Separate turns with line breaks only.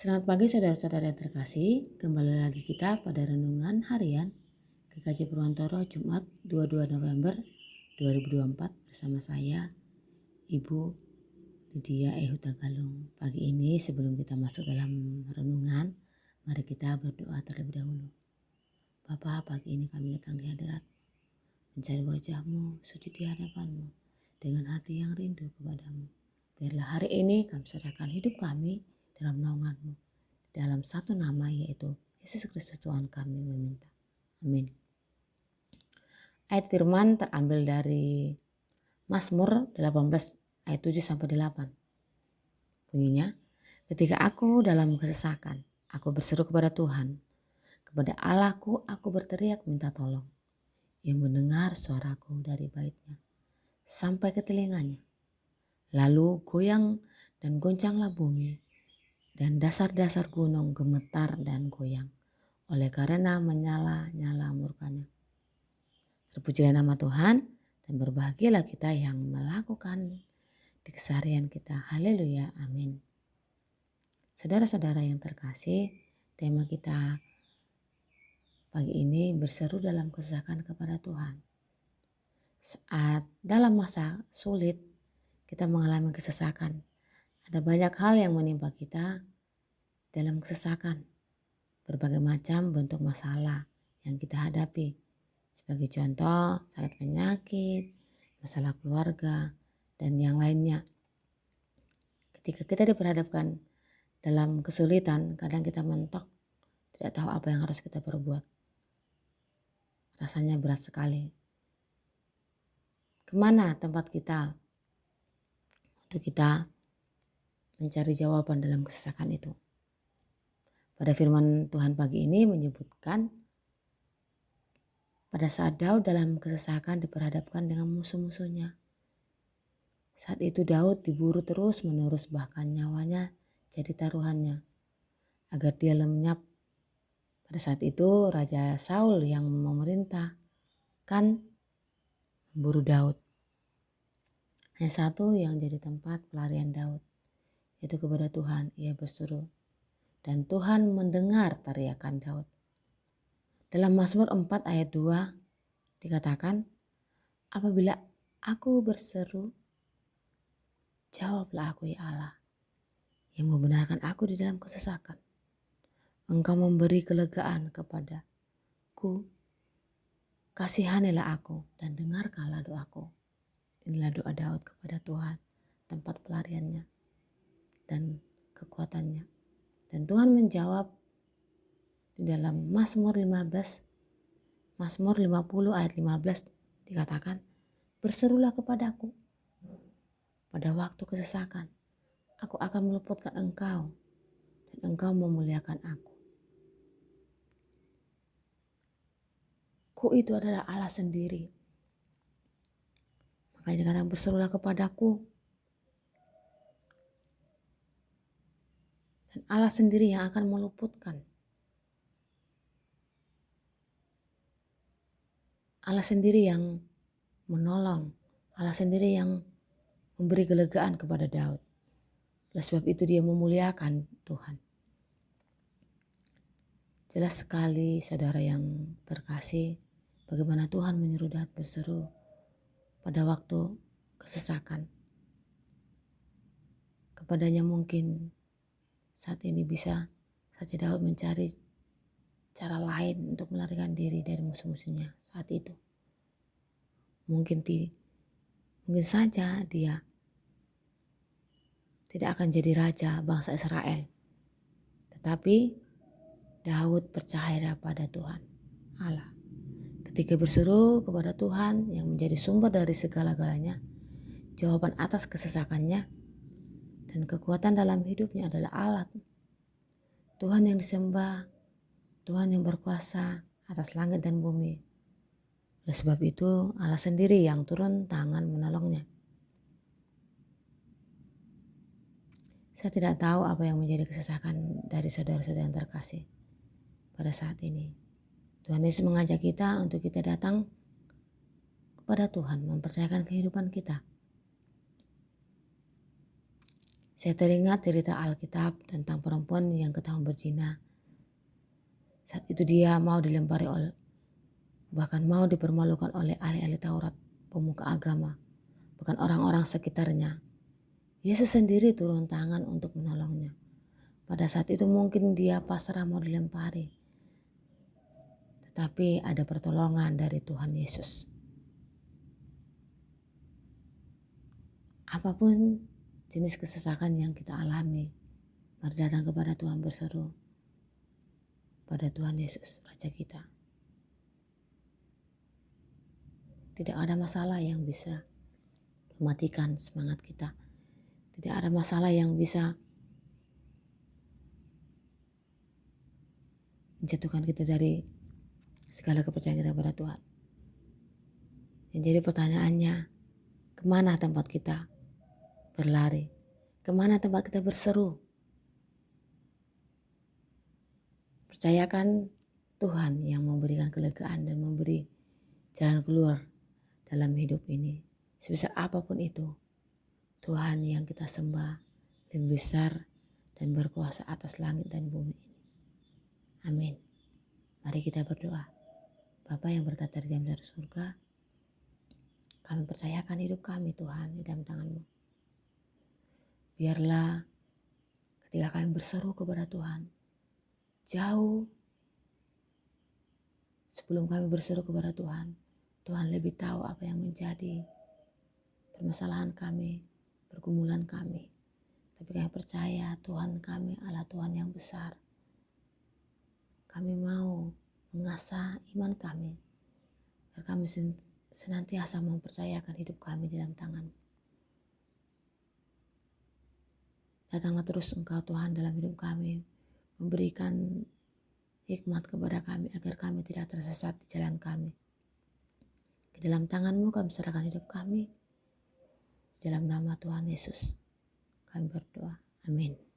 Selamat pagi saudara-saudara yang terkasih, kembali lagi kita pada renungan harian GKJ Purwantoro Jumat 22 November 2024 bersama saya Ibu Lydia Ehuta Galung. Pagi ini sebelum kita masuk dalam renungan, mari kita berdoa terlebih dahulu. Bapa, pagi ini kami datang di hadirat, mencari wajah-Mu, sujud di hadapan-Mu dengan hati yang rindu kepadamu. Biarlah hari ini kami serahkan hidup kami dalam naungan-Mu. Dalam satu nama, yaitu Yesus Kristus Tuhan kami meminta. Amin. Ayat firman terambil dari Mazmur 18 ayat 7-8. Bunyinya, ketika aku dalam kesesakan, aku berseru kepada Tuhan. Kepada Allahku aku berteriak minta tolong. Ia mendengar suaraku dari baitnya sampai ke telinganya. Lalu goyang dan goncanglah bumi, dan dasar-dasar gunung gemetar dan goyang oleh karena menyala-nyala murkanya. Terpujilah nama Tuhan dan berbahagialah kita yang melakukan di keseharian kita. Haleluya, amin. Saudara-saudara yang terkasih, tema kita pagi ini berseru dalam kesesakan kepada Tuhan. Saat dalam masa sulit kita mengalami kesesakan, ada banyak hal yang menimpa kita dalam kesesakan. Berbagai macam bentuk masalah yang kita hadapi. Sebagai contoh, sakit penyakit, masalah keluarga, dan yang lainnya. Ketika kita diperhadapkan dalam kesulitan, kadang kita mentok, tidak tahu apa yang harus kita perbuat. Rasanya berat sekali. Kemana tempat kita untuk kita mencari jawaban dalam kesesakan itu? Pada firman Tuhan pagi ini menyebutkan pada saat Daud dalam kesesakan diperhadapkan dengan musuh-musuhnya. Saat itu Daud diburu terus-menerus, bahkan nyawanya jadi taruhannya agar dia lenyap. Pada saat itu Raja Saul yang memerintahkan memburu Daud. Hanya satu yang jadi tempat pelarian Daud, yaitu kepada Tuhan. Ia berseru dan Tuhan mendengar teriakan Daud. Dalam Mazmur 4 ayat 2 dikatakan, apabila aku berseru, jawablah aku ya Allah, yang membenarkan aku di dalam kesesakan. Engkau memberi kelegaan kepadaku, kasihanilah aku dan dengarkanlah doaku. Inilah doa Daud kepada Tuhan, tempat pelariannya dan kekuatannya. Dan Tuhan menjawab di dalam Mazmur 50 ayat 15 dikatakan, berserulah kepadaku pada waktu kesesakan, aku akan meluputkan engkau dan engkau memuliakan aku. Ku itu adalah Allah sendiri. Makanya dikatakan berserulah kepadaku. Dan Allah sendiri yang akan meluputkan. Allah sendiri yang menolong. Allah sendiri yang memberi kelegaan kepada Daud. Oleh sebab itu dia memuliakan Tuhan. Jelas sekali saudara yang terkasih, bagaimana Tuhan menyuruh Daud berseru pada waktu kesesakan. Kepadanya mungkin saat ini bisa saja Daud mencari cara lain untuk melarikan diri dari musuh-musuhnya saat itu. Mungkin saja dia tidak akan jadi raja bangsa Israel. Tetapi Daud percaya pada Tuhan Allah. Ketika berseru kepada Tuhan yang menjadi sumber dari segala-galanya, jawaban atas kesesakannya dan kekuatan dalam hidupnya adalah Allah. Tuhan yang disembah, Tuhan yang berkuasa atas langit dan bumi. Oleh sebab itu Allah sendiri yang turun tangan menolongnya. Saya tidak tahu apa yang menjadi kesesakan dari saudara-saudara yang terkasih pada saat ini. Tuhan Yesus mengajak kita untuk kita datang kepada Tuhan, mempercayakan kehidupan kita. Saya teringat cerita Alkitab tentang perempuan yang ketahuan berzina. Saat itu dia mau dilempari bahkan mau dipermalukan oleh ahli-ahli Taurat, pemuka agama, bahkan orang-orang sekitarnya. Yesus sendiri turun tangan untuk menolongnya. Pada saat itu mungkin dia pasrah mau dilempari. Tetapi ada pertolongan dari Tuhan Yesus. Apapun jenis kesesakan yang kita alami, mari datang kepada Tuhan berseru pada Tuhan Yesus, Raja kita. Tidak ada masalah yang bisa mematikan semangat kita. Tidak ada masalah yang bisa menjatuhkan kita dari segala kepercayaan kita kepada Tuhan. Yang jadi pertanyaannya, kemana tempat kita berlari? Kemana tempat kita berseru? Percayakan Tuhan yang memberikan kelegaan dan memberi jalan keluar dalam hidup ini. Sebesar apapun itu, Tuhan yang kita sembah lebih besar dan berkuasa atas langit dan bumi ini. Amin. Mari kita berdoa. Bapa yang bertata di dalam surga, kami percayakan hidup kami Tuhan di dalam tangan-Mu. Biarlah ketika kami berseru kepada Tuhan, jauh sebelum kami berseru kepada Tuhan, Tuhan lebih tahu apa yang menjadi permasalahan kami, pergumulan kami. Tapi kami percaya Tuhan kami adalah Tuhan yang besar. Kami mau mengasah iman kami, agar kami senantiasa mempercayakan hidup kami di dalam tangan. Datanglah terus Engkau Tuhan dalam hidup kami, memberikan hikmat kepada kami agar kami tidak tersesat di jalan kami. Di dalam tangan-Mu kami serahkan hidup kami. Dalam nama Tuhan Yesus kami berdoa. Amin.